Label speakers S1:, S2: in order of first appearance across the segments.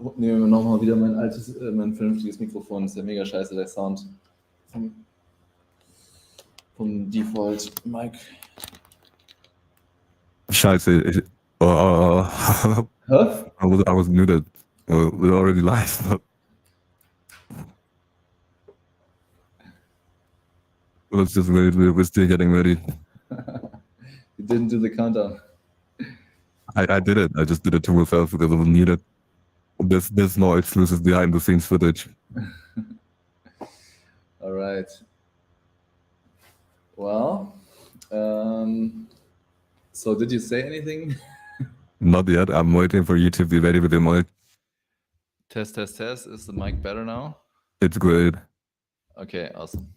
S1: Nehmen wir nochmal wieder mein vernünftiges Mikrofon. Ist ja mega scheiße, der Sound vom Default Mic.
S2: Scheiße.
S1: Huh?
S2: I was muted. We're already live. We're still getting ready.
S1: You didn't do the countdown.
S2: I did it. I just did it to myself because I was muted. There's no exclusive behind the scenes footage.
S1: All right. Well, so did you say anything?
S2: Not yet. I'm waiting for you to be ready with the mic.
S1: Test. Is the mic better now?
S2: It's great.
S1: Okay, awesome.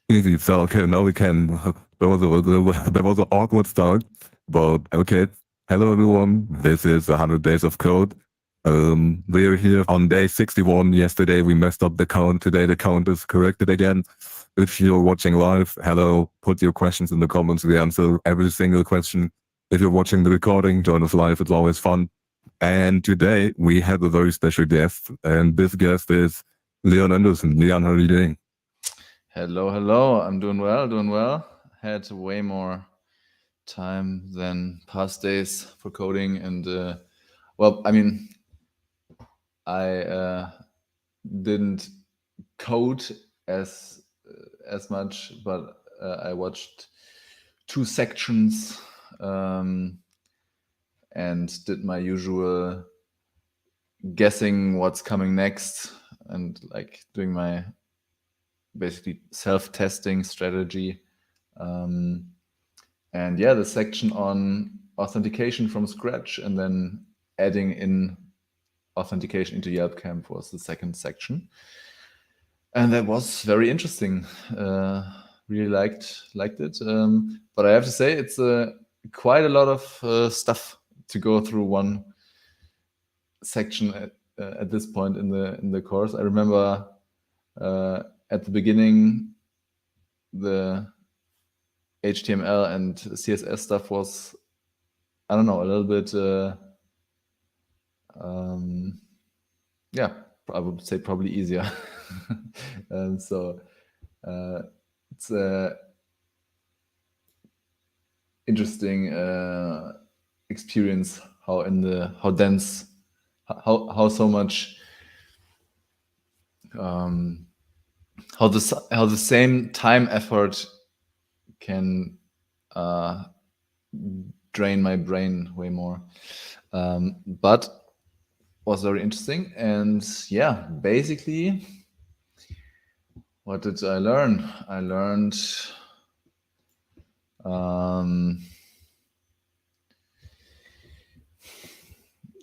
S2: Easy. So okay, now we can. There was an awkward start, but okay. Hello everyone. This is 100 Days of Code. We're here on day 61. Yesterday we messed up the count. Today the count is corrected again. If you're watching live, hello. Put your questions in the comments. We answer every single question. If you're watching the recording, join us live. It's always fun. And today we have a very special guest, and this guest is Leon Andersen. Leon, how are you doing?
S1: Hello. I'm doing well. Had way more time than past days for coding, and well, I mean, I didn't code as much, but I watched 2 sections and did my usual guessing what's coming next and like doing my basically self-testing strategy. And yeah, the section on authentication from scratch and then adding in authentication into Yelp Camp was the second section. And that was very interesting. Really liked it. But I have to say, it's quite a lot of stuff to go through one section at this point in the course. I remember at the beginning, the HTML and CSS stuff was, I don't know, a little bit, yeah, I would say probably easier. And so it's interesting experience how so much how the same time effort can drain my brain way more, but was very interesting. And yeah, basically, what did I learn? I learned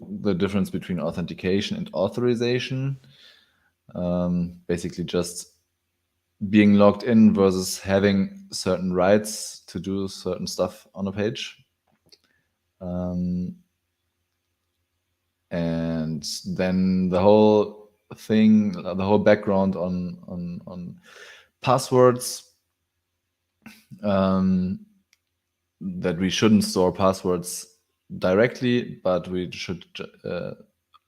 S1: the difference between authentication and authorization. Basically just being logged in versus having certain rights to do certain stuff on a page. And then the whole thing, the whole background on passwords, that we shouldn't store passwords directly, but we should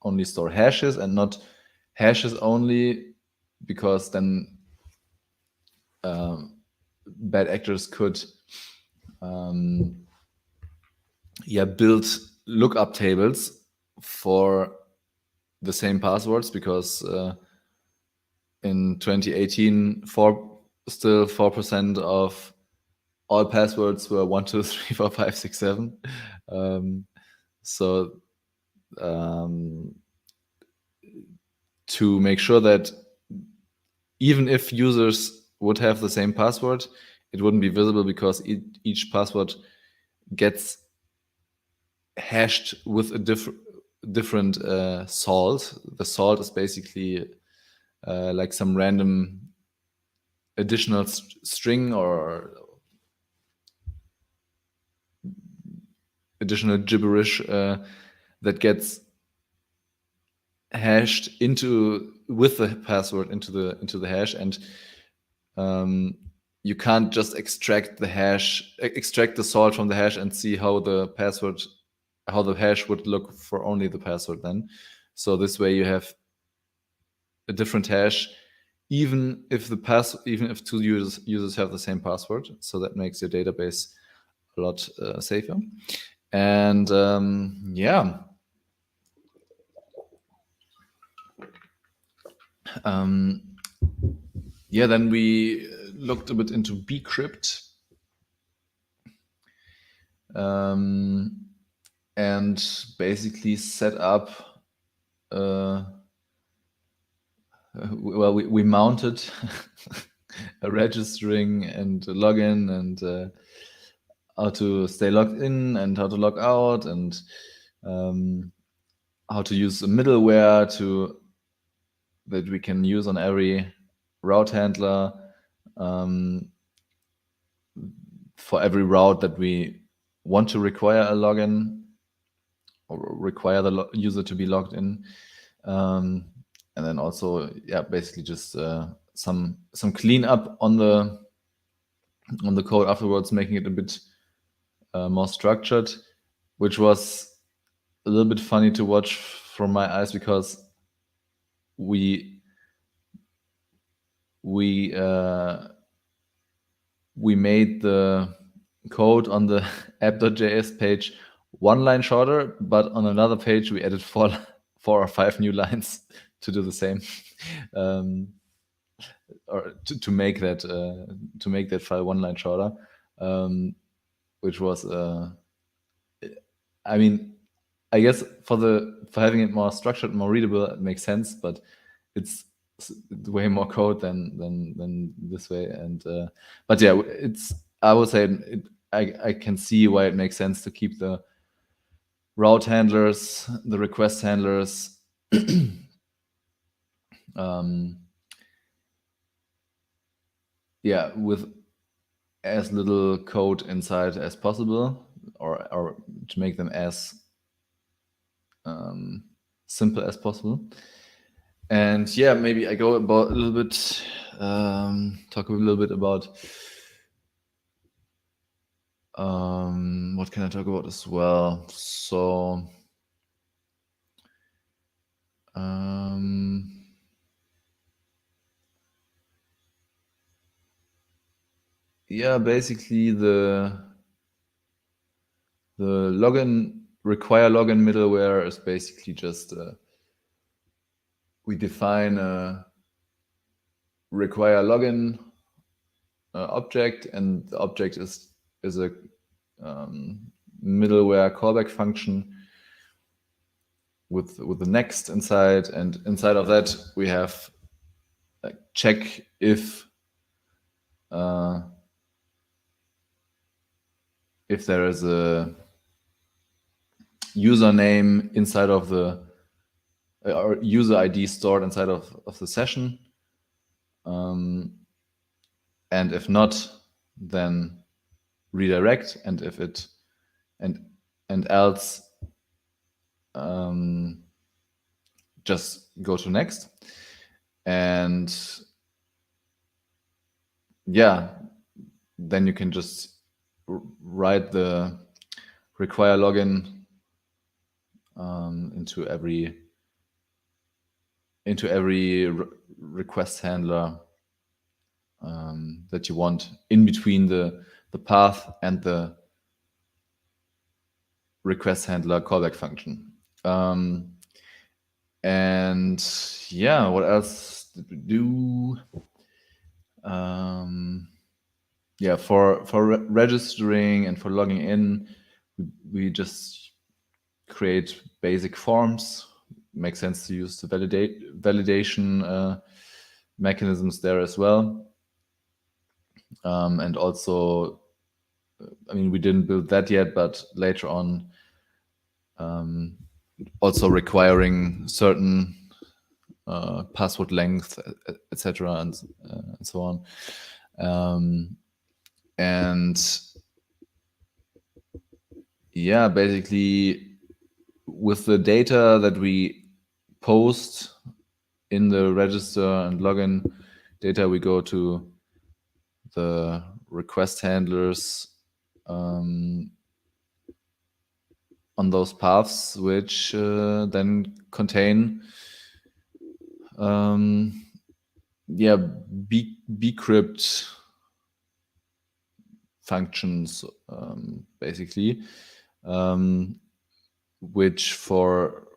S1: only store hashes, and not hashes only, because then bad actors could build lookup tables for the same passwords, because in 2018, still 4% of all passwords were 1, 2, 3, 4, 5, 6, 7. So to make sure that even if users would have the same password, it wouldn't be visible, because each password gets hashed with a different salt. The salt is basically like some random additional string or additional gibberish that gets hashed with the password into the hash, and you can't just extract the salt from the hash and see how the hash would look for only the password then. So this way you have a different hash, even if two users have the same password. So that makes your database a lot safer. And yeah. Yeah, then we looked a bit into bcrypt. And basically set up, well, we mounted a registering and a login and how to stay logged in and how to log out, and how to use a middleware that we can use on every route handler, for every route that we want to require a login or require the user to be logged in. And then also, yeah, basically just some cleanup on the code afterwards, making it a bit more structured, which was a little bit funny to watch from my eyes, because we made the code on the app.js page one line shorter, but on another page we added four or five new lines to do the same, or to make that file one line shorter, which was I mean, I guess for having it more structured, more readable, it makes sense, but it's way more code than this way. And but yeah, I would say I can see why it makes sense to keep the route handlers, the request handlers, yeah, with as little code inside as possible, or to make them as simple as possible. And yeah, maybe I go about a little bit, talk a little bit about what can I talk about as well? So yeah, basically the require login middleware is basically just we define a require login object, and the object is a middleware callback function with the next inside, and inside of that we have check if there is a username inside of the or user ID stored inside of the session, and if not, then redirect, and if it and else, just go to next. And yeah, then you can just write the require login into every request handler that you want, in between the path and the request handler callback function. And yeah, what else did we do? Yeah, for registering and for logging in, we just create basic forms. Makes sense to use the validation mechanisms there as well. And also, I mean, we didn't build that yet, but later on, also requiring certain password length, etc., and so on. And yeah, basically, with the data that we post in the register and login data, we go to the request handlers on those paths, which then contain bcrypt functions, basically, which for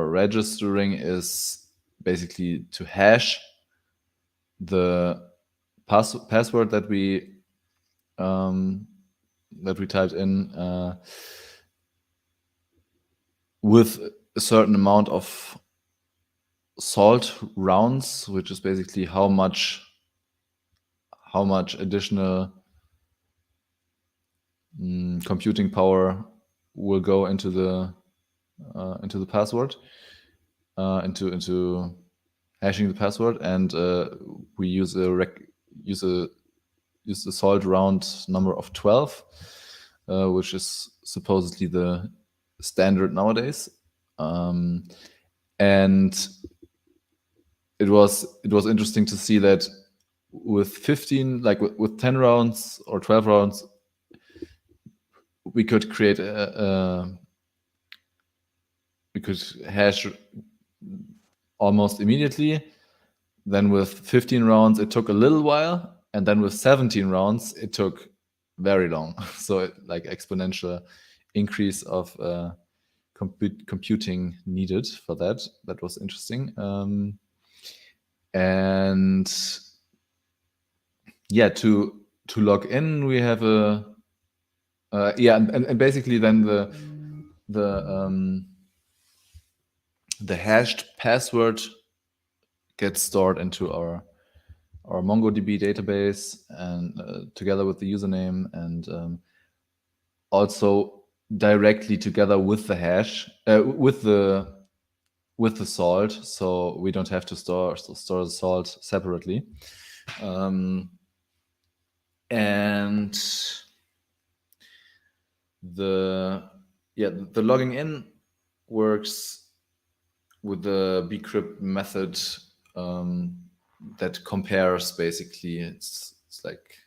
S1: registering is basically to hash the password that we typed in with a certain amount of salt rounds, which is basically how much additional computing power will go into the password, into hashing the password, and we use a salt round number of 12, which is supposedly the standard nowadays, and it was interesting to see that with 15, like with 10 rounds or 12 rounds, we could create we could hash almost immediately. Then with 15 rounds, it took a little while, and then with 17 rounds, it took very long. So like exponential increase of computing needed for that. That was interesting. And yeah, to log in, we have a and basically then the hashed password gets stored into our MongoDB database, and together with the username, and also directly together with the hash, with the salt, so we don't have to store the salt separately. And the logging in works with the bcrypt method that compares, basically. It's like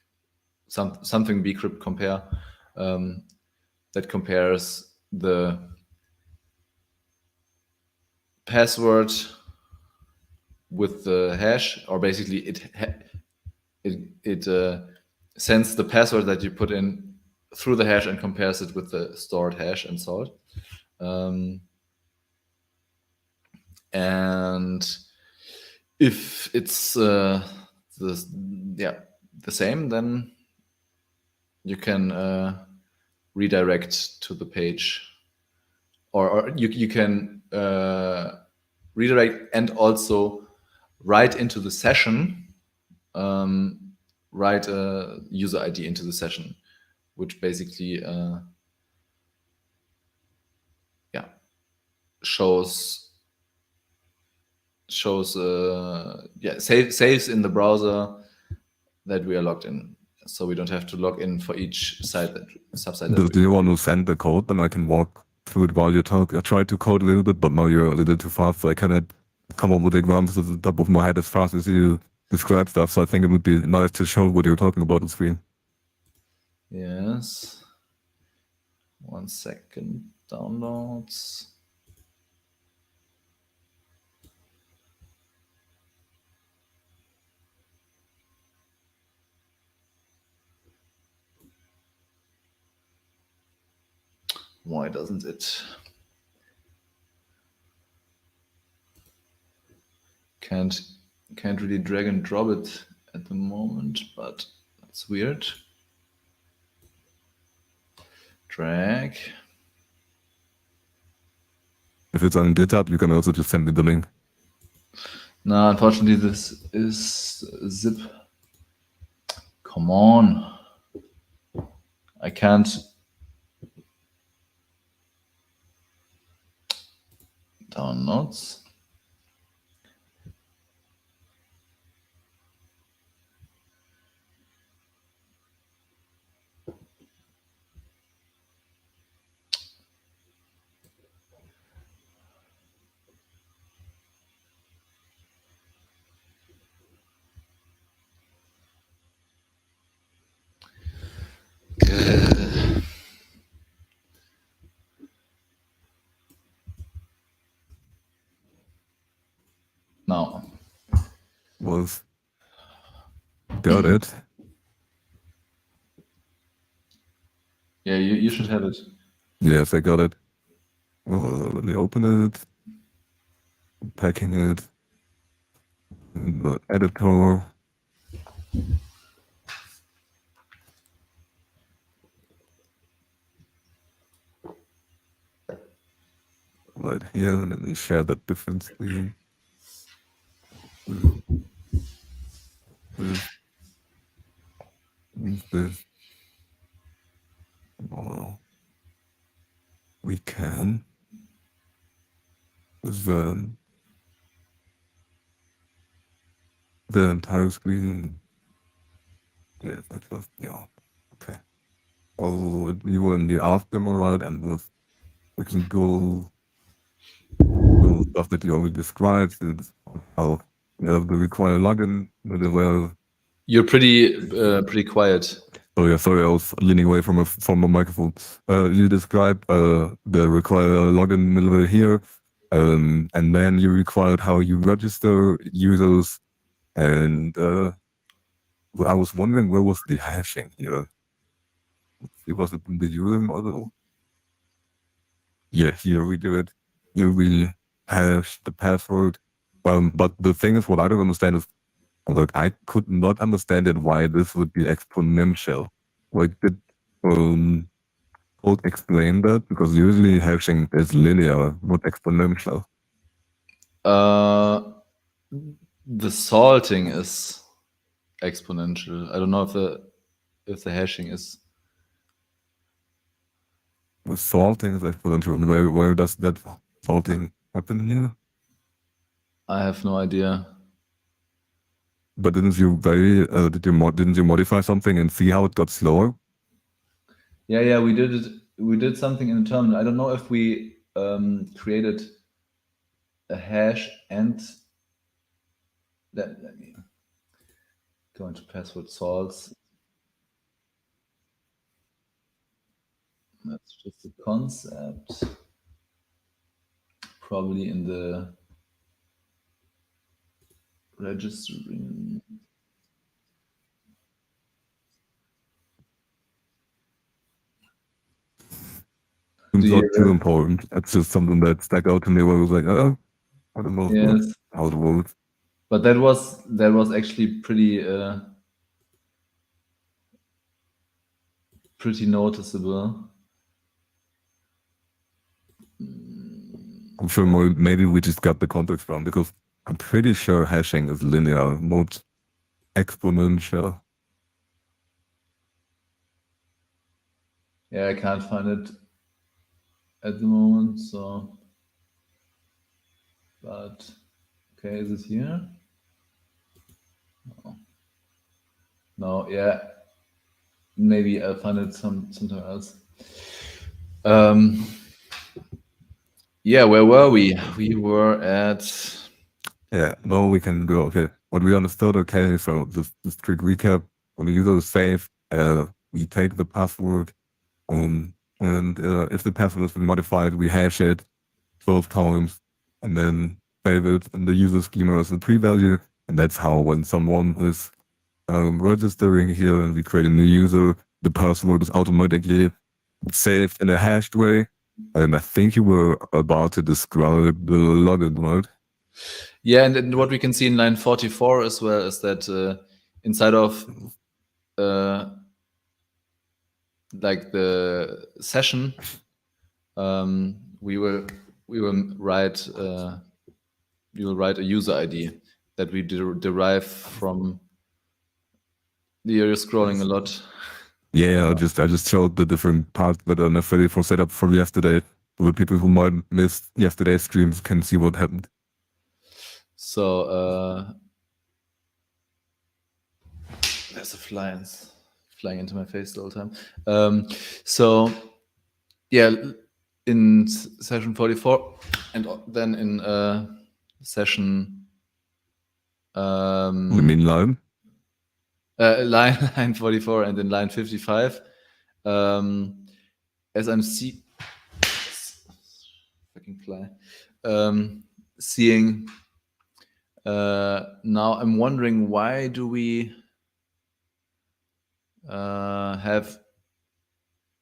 S1: something bcrypt compare, that compares the password with the hash, or basically it sends the password that you put in through the hash and compares it with the stored hash and salt. And if it's the same, then you can redirect to the page, or you can redirect and also write into the session, write a user ID into the session, which basically saves in the browser that we are logged in, so we don't have to log in for each subsite.
S2: Do you want to send the code? Then I can walk through it while you talk. I tried to code a little bit, but now you're a little too fast, so I cannot come up with examples at the top of my head as fast as you describe stuff. So I think it would be nice to show what you're talking about on screen.
S1: Yes. 1 second. Downloads. Why doesn't it? Can't really drag and drop it at the moment, but that's weird. Drag.
S2: If it's on GitHub, you can also just send me the link.
S1: No, unfortunately, this is zip. Come on. I can't. Downloads. Now.
S2: Was got it.
S1: Yeah, you should have it.
S2: Yes, I got it. Let me open it. Packing it. In the editor. Right here. Let me share that different screen. This. This. Oh, we can. Then the entire screen. Yeah, that was, yeah. Okay. Oh, you will in the aftermath, right? And we can go the stuff that you already described. Is how the required login, well.
S1: You're pretty quiet.
S2: Oh yeah, sorry, I was leaning away from a microphone. You described the required login middleware here, and then you required how you register users, and I was wondering where was the hashing here? It was it in the user model? Yeah, here we do it. Here we hash the password. But the thing is, what I don't understand is, like, I could not understand it why this would be exponential. Like, did code explain that? Because usually hashing is linear, not exponential.
S1: The salting is exponential. I don't know if the hashing is.
S2: The sorting is exponential. Where does that sorting happen here?
S1: I have no idea.
S2: But didn't you didn't you modify something and see how it got slower?
S1: Yeah, we did it. We did something in the terminal. I don't know if we created a hash and let me go into password salts. That's just a concept. Probably in the registering.
S2: It's not too important. It's just something that stuck out to me where I was like, oh, I don't know
S1: Yes.
S2: how it works.
S1: But that was actually pretty noticeable.
S2: I'm sure maybe we just got the context wrong because I'm pretty sure hashing is linear, not exponential.
S1: Yeah, I can't find it at the moment, so. But okay, is it here? No, yeah. Maybe I'll find it sometime else. Yeah, where were we? We were at.
S2: Yeah, no, we can go. Okay, what we understood. Okay, so just quick recap. When the user is saved, we take the password, and if the password has been modified, we hash it 12 times, and then save it in the user schema as a pre-value, and that's how when someone is registering here and we create a new user, the password is automatically saved in a hashed way. And I think you were about to describe the login, right?
S1: Yeah, and what we can see in line 44 as well is that inside of like the session, we will write a user ID that we derive from. You're scrolling a lot.
S2: Yeah, I just showed the different parts that are necessary for setup from yesterday. So the people who might miss yesterday's streams can see what happened.
S1: So there's a flying into my face the whole time. So yeah, in session 44, and then in session
S2: You mean line?
S1: line 44 and in line 55, as I'm fucking fly, seeing Now I'm wondering, why do we have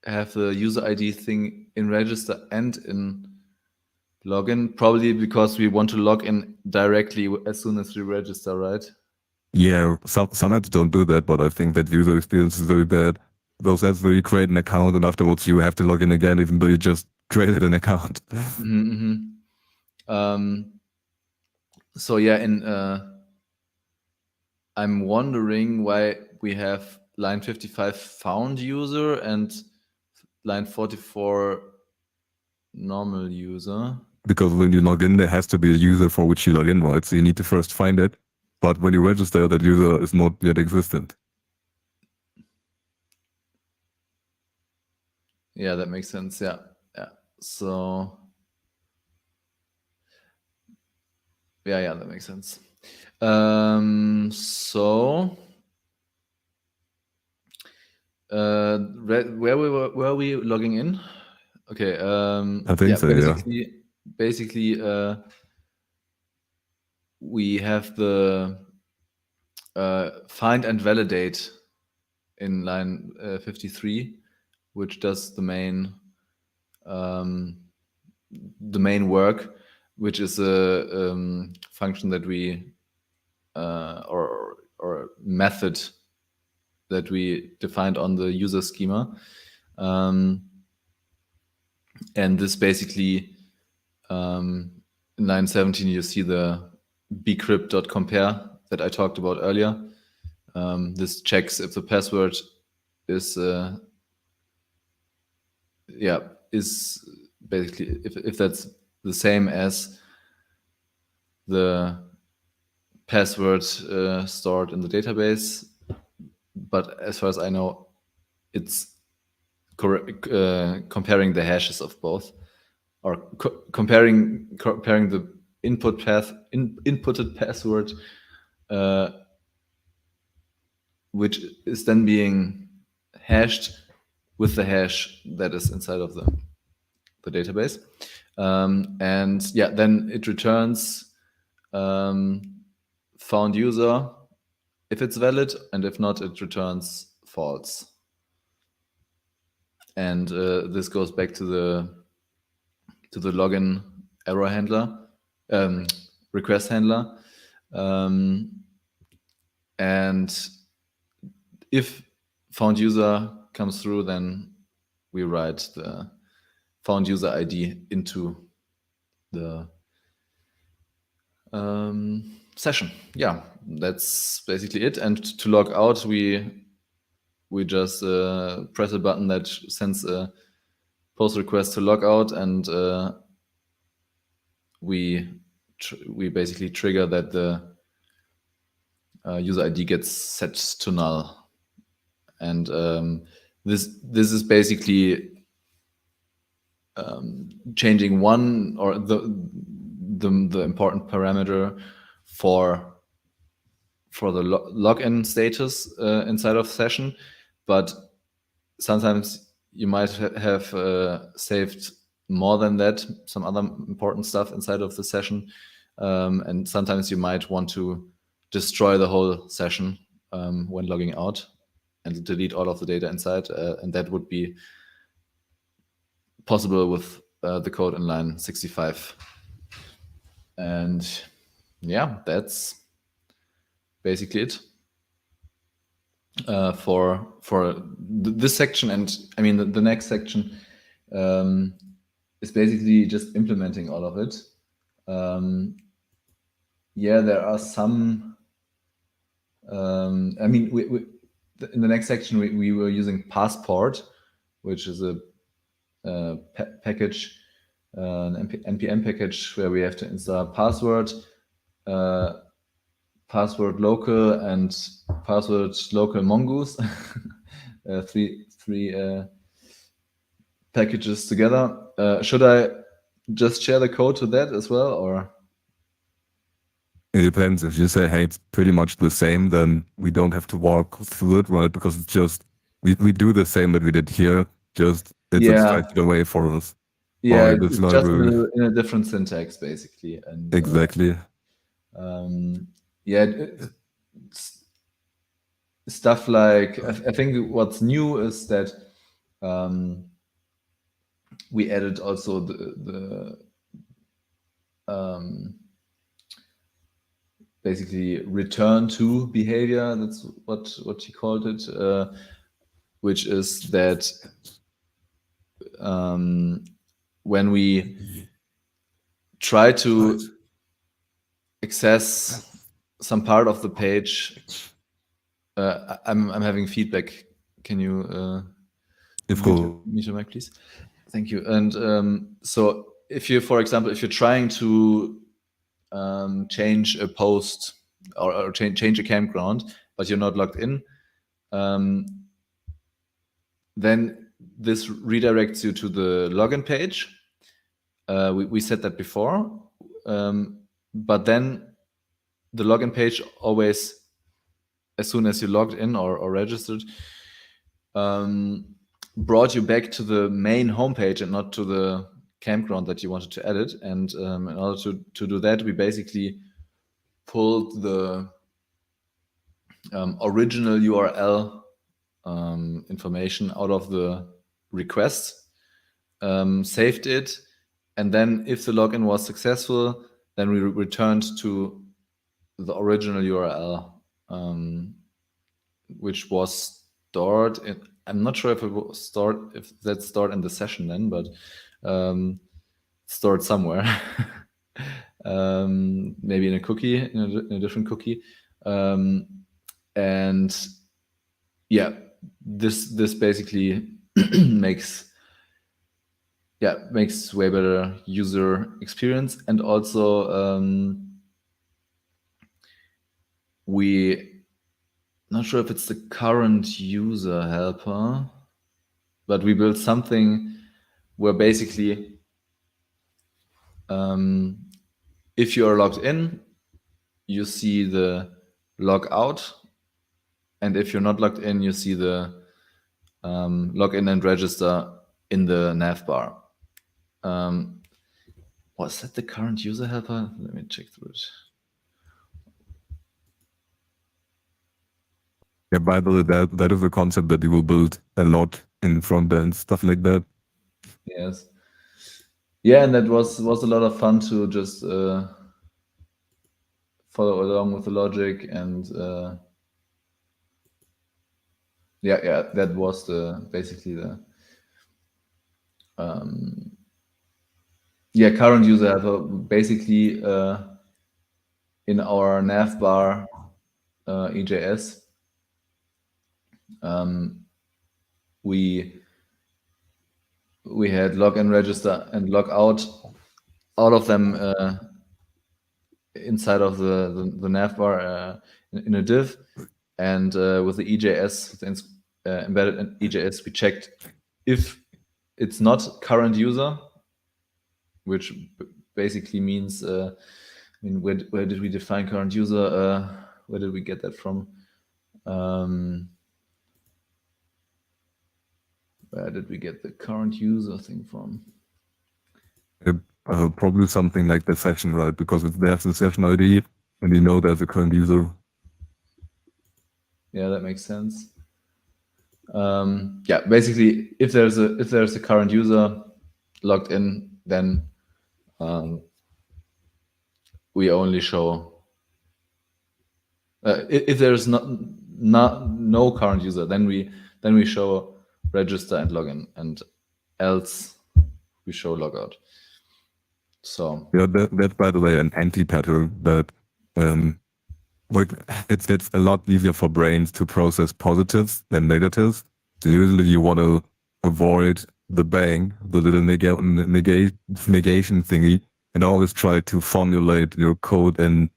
S1: the user ID thing in register and in login? Probably because we want to log in directly as soon as we register, right?
S2: Yeah, some apps don't do that, but I think that user experience is very bad. Those apps where you create an account and afterwards you have to log in again, even though you just created an account.
S1: So yeah, I'm wondering why we have line 55 found user and line 44 normal user.
S2: Because when you log in, there has to be a user for which you log in, right? So you need to first find it. But when you register, that user is not yet existent.
S1: Yeah, that makes sense. Yeah. So yeah, that makes sense. So where were we logging in? Okay.
S2: I think so, yeah.
S1: Basically, we have the find and validate in line 53, which does the main work, which is a function that we or method that we defined on the user schema. And this basically, in line 17, you see the bcrypt.compare that I talked about earlier. This checks if the password is basically if that's the same as the password stored in the database. But as far as I know, it's comparing the hashes of both, or comparing the inputted password, which is then being hashed with the hash that is inside of the database. And yeah, then it returns found user if it's valid, and if not, it returns false. And this goes back to the login error handler, request handler. And if found user comes through, then we write the found user ID into the session. Yeah, that's basically it. And to log out, we just press a button that sends a post request to log out, and we basically trigger that the user ID gets set to null. And this is basically changing one, or the important parameter for the login status inside of session. But sometimes you might have saved more than that, some other important stuff inside of the session, and sometimes you might want to destroy the whole session when logging out and delete all of the data inside, and that would be possible with the code in line 65. And yeah, that's basically it for this section. And I mean, the next section is basically just implementing all of it. Yeah, there are some. I mean, in the next section we were using Passport, which is a package, an npm package where we have to install password, password local, and password local mongoose. three packages together. Should I just share the code to that as well, or?
S2: It depends. If you say, hey, it's pretty much the same, then we don't have to walk through it, right? Because it's just, we do the same that we did here, just it's abstracted away for us.
S1: Yeah, it's just in a different syntax, basically. And
S2: exactly.
S1: Yeah, it's stuff like I think what's new is that we added also the basically return to behavior. That's what he called it, which is that when we try to access some part of the page, I'm having feedback. Can you
S2: If
S1: mute your mic, please? Thank you. And so if you, for example, if you're trying to change a post or change a campground, but you're not logged in, then this redirects you to the login page. We said that before, but then the login page always, as soon as you logged in or registered, brought you back to the main homepage and not to the campground that you wanted to edit. And in order to do that, we basically pulled the original URL information out of the request, saved it, and then if the login was successful, then we returned to the original URL, which was stored in, I'm not sure if it was stored, if that's stored in the session then, but stored somewhere. Maybe in a cookie, in a different cookie. And yeah, this basically makes way better user experience. And also we, not sure if it's the current user helper, but we built something where basically if you are logged in, you see the log out, and if you're not logged in, you see the login and register in the nav bar. Was that the current user helper? Let me check through it.
S2: Yeah, by the way, that is a concept that you will build a lot in front end, stuff like that.
S1: Yes. Yeah, and that was a lot of fun to just follow along with the logic, and yeah, that was basically the current user helper. Basically, in our navbar EJS, we had log in, register, and log out, all of them inside of the navbar in a div, and with the EJS, embedded in EJS, we checked if it's not current user, which basically means, I mean, where did we define current user? Where did we get that from? Where did we get the current user thing from?
S2: Probably something like the session, right? Because if there's a session ID and you know there's a current user.
S1: Yeah, that makes sense. Yeah, basically, if there's a current user logged in, then we only show if there's no current user, then we show register and login, and else we show logout. So
S2: yeah, that's by the way an anti-pattern that like it's a lot easier for brains to process positives than negatives. So usually you want to avoid the bang, the little negation thingy, and always try to formulate your code in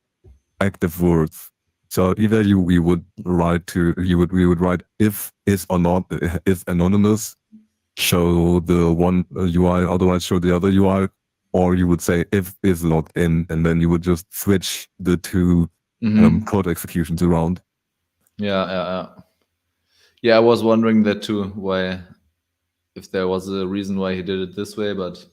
S2: active words. So either we would write if is or not is anonymous, show the one UI, otherwise show the other UI, or you would say if is logged in, and then you would just switch the two code executions around.
S1: Yeah. I was wondering that too, why, if there was a reason why he did it this way, but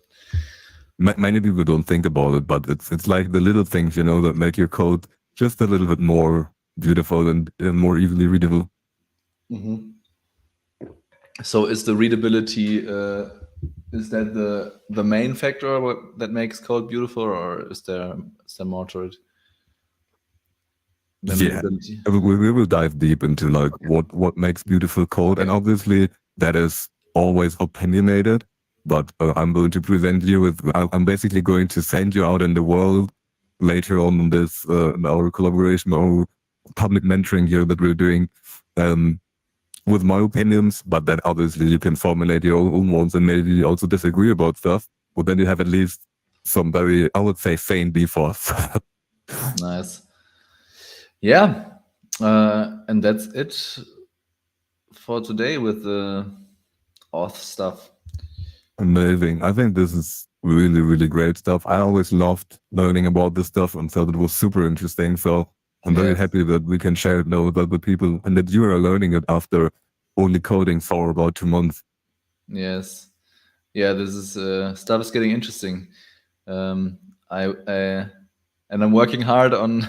S2: Many people don't think about it, but it's like the little things, you know, that make your code just a little bit more beautiful and more easily readable.
S1: So is the readability is that the main factor that makes code beautiful, or is there more to it than
S2: Yeah,
S1: readability?
S2: we will dive deep into like what makes beautiful code, and
S1: Okay.
S2: obviously that is always opinionated. But I'm going to present you with. I'm basically going to send you out in the world later on in this in our collaboration or public mentoring here that we're doing. Um, with my opinions, but then obviously you can formulate your own ones and maybe also disagree about stuff. But then you have at least some very, I would say, sane defaults.
S1: Nice. Yeah. And that's it for today with the auth stuff.
S2: Amazing. I think this is really, really great stuff. I always loved learning about this stuff and thought it was super interesting. So I'm very
S1: Yes.
S2: happy that we can share it now with other people and that you are learning it after only coding for about 2 months.
S1: Yes. Yeah, this is stuff is getting interesting. Um, I and I'm working hard on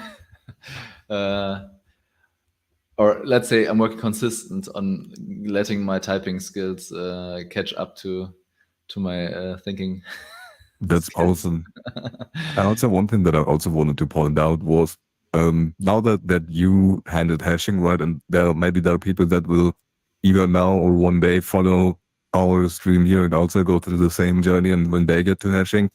S1: uh, or let's say I'm working consistent on letting my typing skills catch up to my thinking
S2: That's
S1: skills.
S2: awesome. And also one thing that I also wanted to point out was now that you handled hashing, right, and there are people that will either now or one day follow our stream here and also go through the same journey, and when they get to hashing,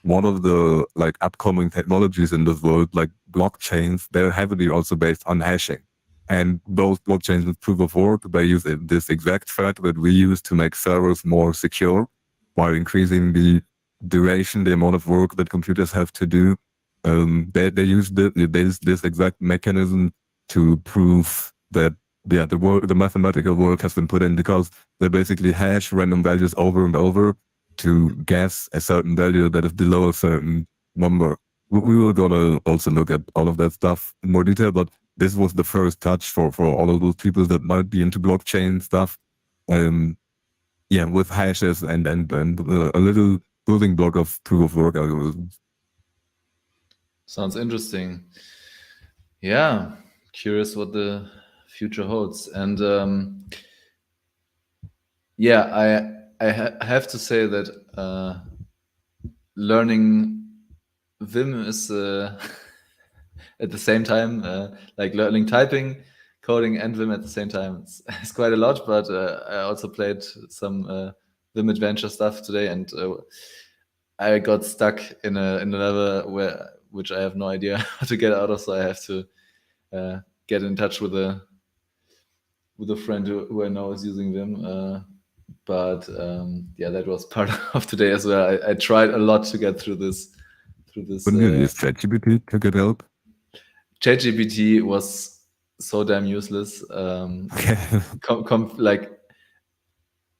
S2: one of the like upcoming technologies in this world, like blockchains, they're heavily also based on hashing. And those blockchains with proof of work, they use this exact thread that we use to make servers more secure while increasing the duration, the amount of work that computers have to do. They use this exact mechanism to prove that the mathematical work has been put in, because they basically hash random values over and over to guess a certain value that is below a certain number. We were gonna also look at all of that stuff in more detail, but this was the first touch for all of those people that might be into blockchain stuff. Um, yeah, with hashes and a little building block of proof of work algorithms.
S1: Sounds interesting. Yeah, curious what the future holds. And yeah, I have to say that learning Vim is at the same time like learning typing, coding, and Vim at the same time. It's quite a lot, but I also played some Vim adventure stuff today, and I got stuck in a level which I have no idea how to get out of. So I have to get in touch with a friend who I know is using Vim. But yeah, that was part of today as well. I tried a lot to get through this.
S2: When you use ChatGPT to get help.
S1: ChatGPT was so damn useless. Like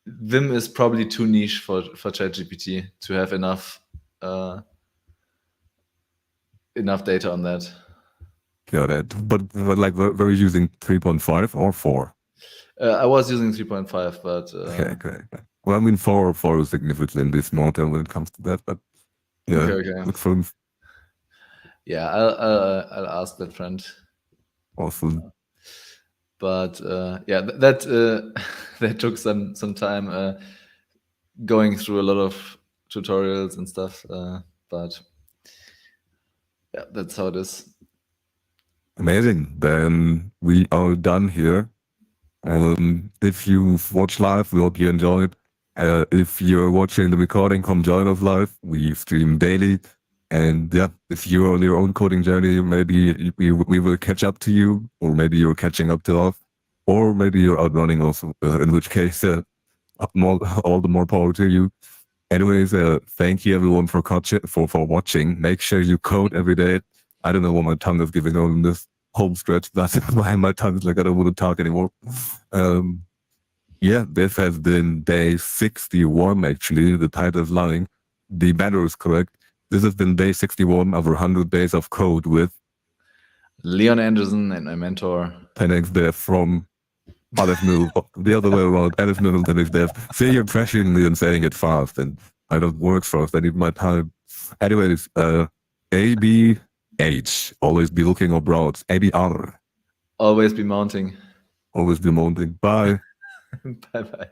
S1: Vim is probably too niche for ChatGPT to have enough data on that.
S2: Got it. But like, were you using 3.5 or 4?
S1: I was using 3.5, but
S2: Okay. Well, I mean, 4 is significantly smarter when it comes to that, but yeah,
S1: okay.
S2: with phones,
S1: Yeah, I'll ask that friend.
S2: awesome.
S1: But yeah, that that took some time going through a lot of tutorials and stuff. But yeah, that's how it is.
S2: Amazing. Then we are done here. If you've watched live, we hope you enjoyed. If you're watching the recording, come join us live. We stream daily. And yeah, if you're on your own coding journey, maybe we will catch up to you, or maybe you're catching up to us, or maybe you're outrunning us, in which case, all the more power to you. Anyways, thank you everyone for watching. Make sure you code every day. I don't know what my tongue is giving out in this home stretch. That's why my tongue is like I don't want to talk anymore. Yeah, this has been day 61. Actually, the title is lying. The banner is correct. This has been day 61 of 100 days of code with
S1: Leon Andersen and my mentor.
S2: 10x dev from Aleph Middle, the other way around, Aleph Middle, 10x dev. Say you're pressuring me and saying it fast, and I don't work fast. I need my time. Anyways, ABH, always be looking abroad. ABR,
S1: Always be mounting.
S2: always be mounting. Bye.
S1: Bye bye.